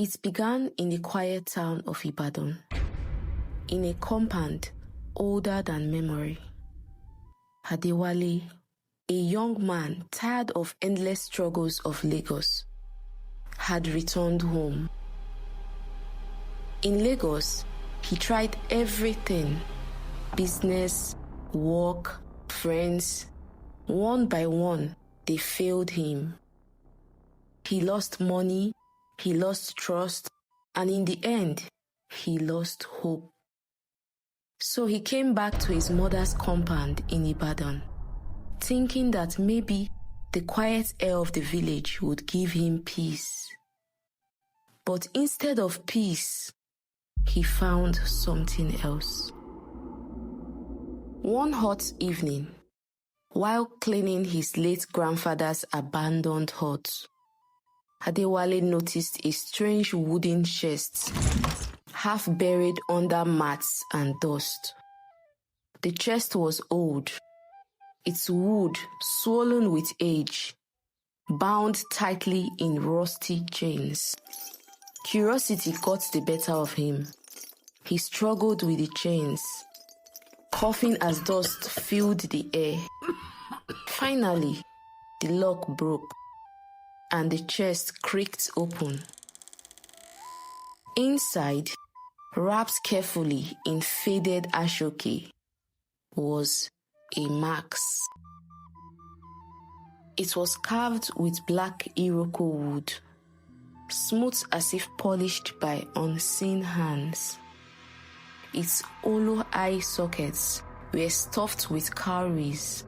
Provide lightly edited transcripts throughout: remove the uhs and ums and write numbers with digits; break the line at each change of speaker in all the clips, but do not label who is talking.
It began in the quiet town of Ibadan, in a compound older than memory. Adewale, a young man tired of endless struggles of Lagos, had returned home. In Lagos, he tried everything: business, work, friends. One by one, they failed him. He lost money, he lost trust, and in the end, he lost hope. So he came back to his mother's compound in Ibadan, thinking that maybe the quiet air of the village would give him peace. But instead of peace, he found something else. One hot evening, while cleaning his late grandfather's abandoned hut, Adewale noticed a strange wooden chest, half buried under mats and dust. The chest was old, its wood swollen with age, bound tightly in rusty chains. Curiosity got the better of him. He struggled with the chains, coughing as dust filled the air. Finally, the lock broke, and the chest creaked open. Inside, wrapped carefully in faded ashoke, was a max. It was carved with black iroko wood, smooth as if polished by unseen hands. Its hollow eye sockets were stuffed with cowries,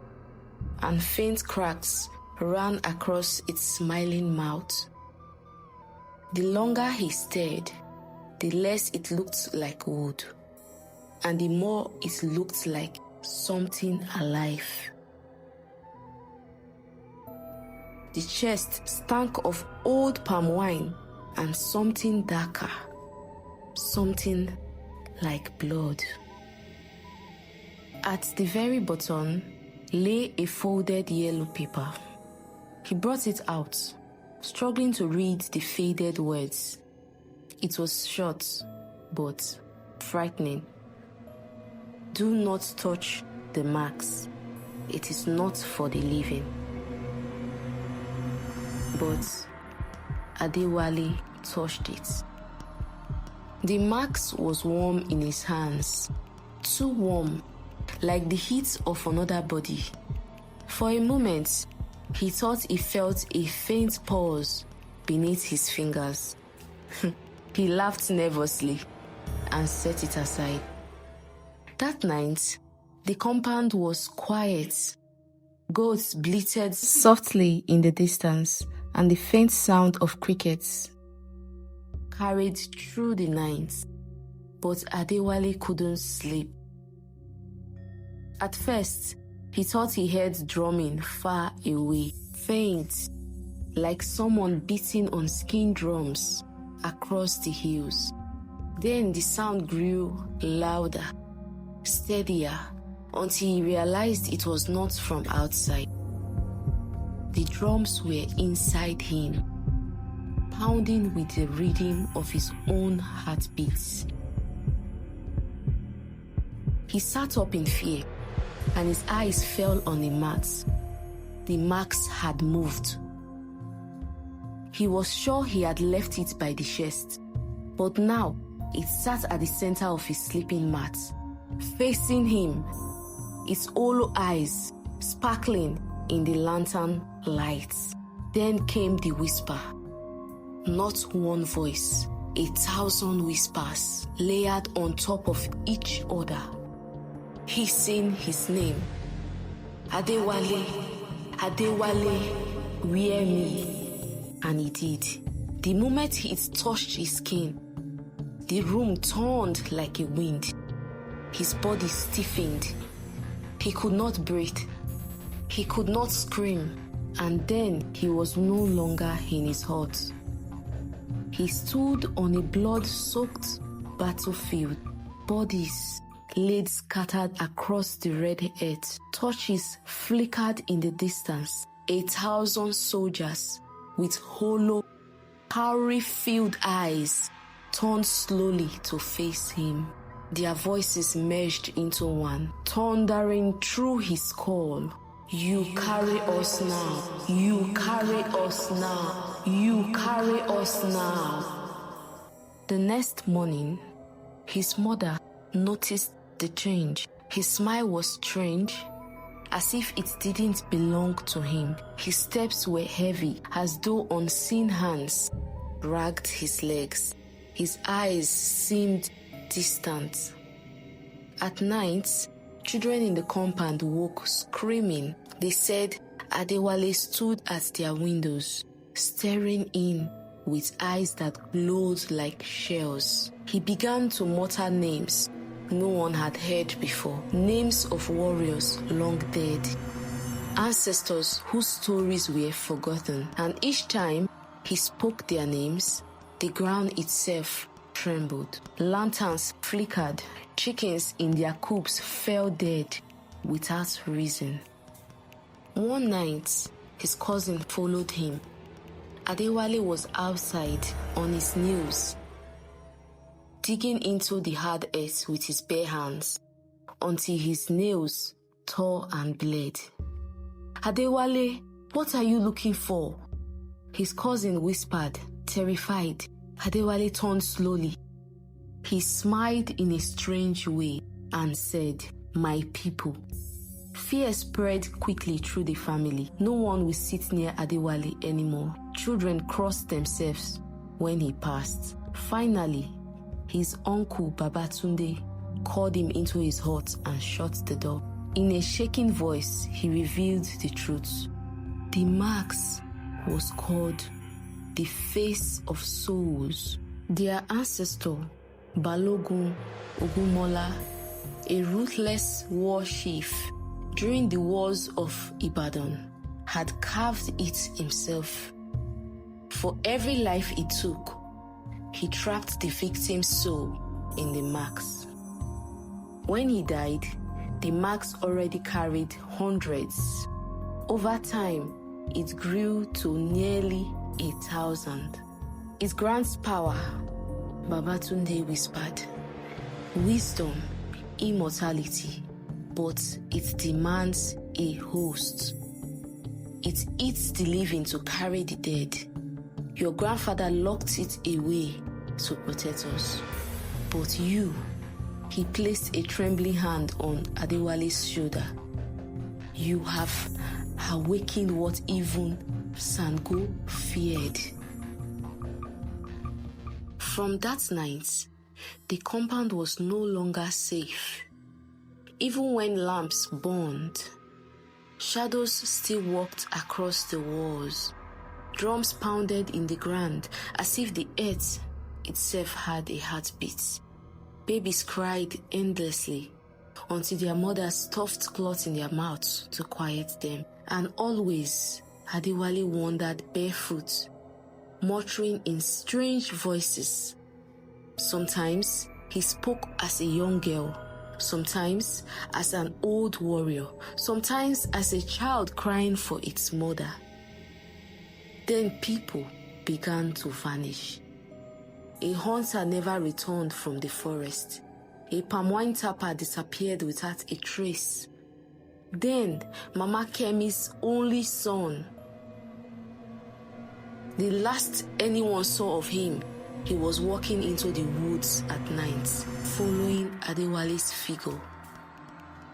and faint cracks ran across its smiling mouth. The longer he stared, the less it looked like wood, and the more it looked like something alive. The chest stank of old palm wine and something darker, something like blood. At the very bottom lay a folded yellow paper. He brought it out, struggling to read the faded words. It was short, but frightening. Do not touch the marks. It is not for the living. But Adewale touched it. The marks was warm in his hands, too warm, like the heat of another body. For a moment, he thought he felt a faint pulse beneath his fingers. He laughed nervously and set it aside. That night, the compound was quiet. Goats bleated softly in the distance, and the faint sound of crickets carried through the night. But Adewale couldn't sleep. At first, he thought he heard drumming far away, faint, like someone beating on skin drums across the hills. Then the sound grew louder, steadier, until he realized it was not from outside. The drums were inside him, pounding with the rhythm of his own heartbeats. He sat up in fear, and his eyes fell on the mats. The marks had moved. He was sure he had left it by the chest, but now it sat at the center of his sleeping mat, facing him, its hollow eyes sparkling in the lantern lights. Then came the whisper. Not one voice, 1,000 whispers layered on top of each other, hissing his name. Adewale, Adewale, wear me. And he did. The moment it touched his skin, the room turned like a wind. His body stiffened. He could not breathe. He could not scream. And then he was no longer in his hut. He stood on a blood-soaked battlefield. Bodies laid scattered across the red earth. Torches flickered in the distance. 1,000 soldiers with hollow, cowrie-filled eyes turned slowly to face him. Their voices merged into one, thundering through his call. You carry us now. You carry us now. You carry us now. The next morning, his mother noticed the change. His smile was strange, as if it didn't belong to him. His steps were heavy, as though unseen hands dragged his legs. His eyes seemed distant. At night, children in the compound woke screaming. They said Adewale stood at their windows, staring in with eyes that glowed like shells. He began to mutter names no one had heard before, names of warriors long dead, ancestors whose stories were forgotten, and each time he spoke their names, the ground itself trembled. Lanterns flickered, chickens in their coops fell dead without reason. One night, his cousin followed him. Adewale was outside on his knees, digging into the hard earth with his bare hands until his nails tore and bled. Adewale, what are you looking for? His cousin whispered, terrified. Adewale turned slowly. He smiled in a strange way and said, my people. Fear spread quickly through the family. No one will sit near Adewale anymore. Children crossed themselves when he passed. Finally, his uncle Babatunde called him into his hut and shut the door. In a shaking voice, he revealed the truth. The marks was called the face of souls. Their ancestor, Balogun Ogunmola, a ruthless war chief during the wars of Ibadan, had carved it himself. For every life he took, he trapped the victim's soul in the marks. When he died, the marks already carried hundreds. Over time, it grew to nearly 1,000. It grants power, Babatunde whispered. Wisdom, immortality, but it demands a host. It eats the living to carry the dead. Your grandfather locked it away to protect us. But you, he placed a trembling hand on Adewale's shoulder. You have awakened what even Sango feared. From that night, the compound was no longer safe. Even when lamps burned, shadows still walked across the walls. Drums pounded in the ground as if the earth itself had a heartbeat. Babies cried endlessly until their mothers stuffed cloth in their mouths to quiet them. And always, Adewale wandered barefoot, muttering in strange voices. Sometimes he spoke as a young girl, sometimes as an old warrior, sometimes as a child crying for its mother. Then people began to vanish. A hunter never returned from the forest. A palm wine tapper disappeared without a trace. Then Mama Kemi's only son. The last anyone saw of him, he was walking into the woods at night, following Adewale's figure.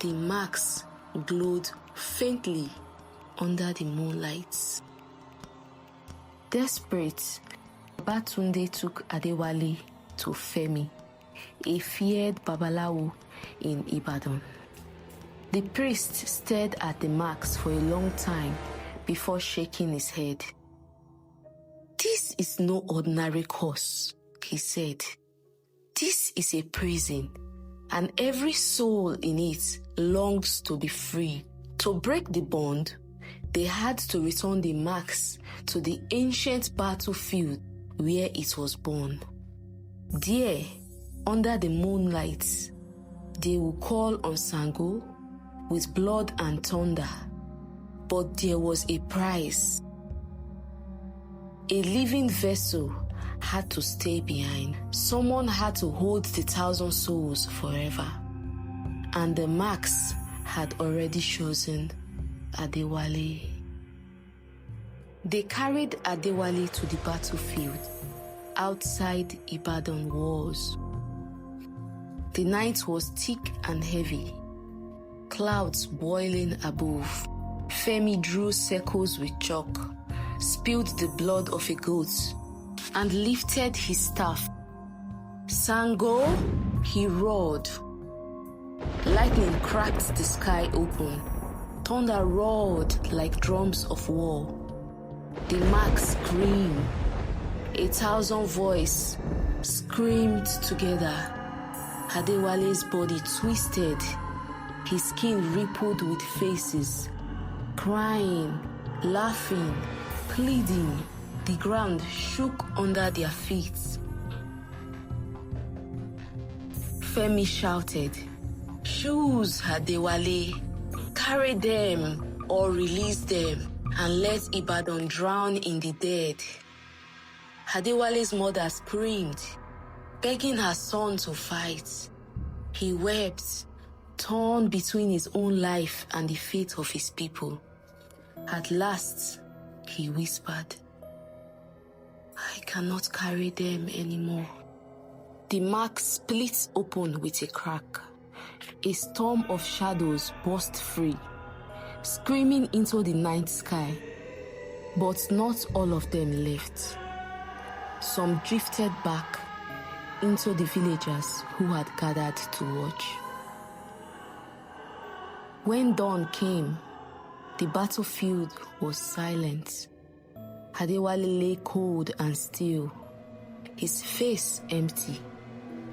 The marks glowed faintly under the moonlight. Desperate, Babatunde took Adewale to Femi, a feared Babalawo in Ibadan. The priest stared at the marks for a long time before shaking his head. This is no ordinary course, he said. This is a prison, and every soul in it longs to be free. To break the bond, they had to return the marks to the ancient battlefield where it was born. There, under the moonlight, they will call on Sango with blood and thunder. But there was a price. A living vessel had to stay behind. Someone had to hold the 1,000 souls forever. And the marks had already chosen Adewale. They carried Adewale to the battlefield outside Ibadan walls. The night was thick and heavy, clouds boiling above. Femi drew circles with chalk, spilled the blood of a goat, and lifted his staff. Sango, he roared. Lightning cracked the sky open. Thunder roared like drums of war. The marks screamed. 1,000 voices screamed together. Adewale's body twisted. His skin rippled with faces, crying, laughing, pleading. The ground shook under their feet. Femi shouted, "Choose Adewale, carry them or release them and let Ibadan drown in the dead." Adewale's mother screamed, begging her son to fight. He wept, torn between his own life and the fate of his people. At last, he whispered, "I cannot carry them anymore." The mark split open with a crack. A storm of shadows burst free, screaming into the night sky. But not all of them left. Some drifted back into the villagers who had gathered to watch. When dawn came, the battlefield was silent. Adewale lay cold and still, his face empty.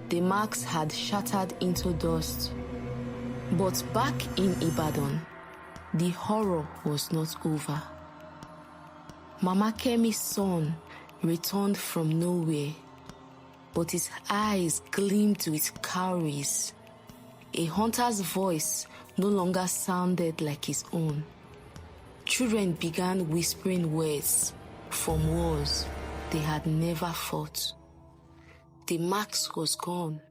The marks had shattered into dust. But back in Ibadan, the horror was not over. Mama Kemi's son returned from nowhere, but his eyes gleamed with cowries. A hunter's voice no longer sounded like his own. Children began whispering words from wars they had never fought. The marks was gone,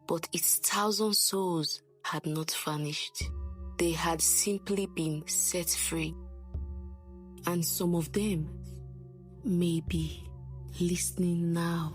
but its 1,000 souls had not vanished. They had simply been set free. And some of them may be listening now.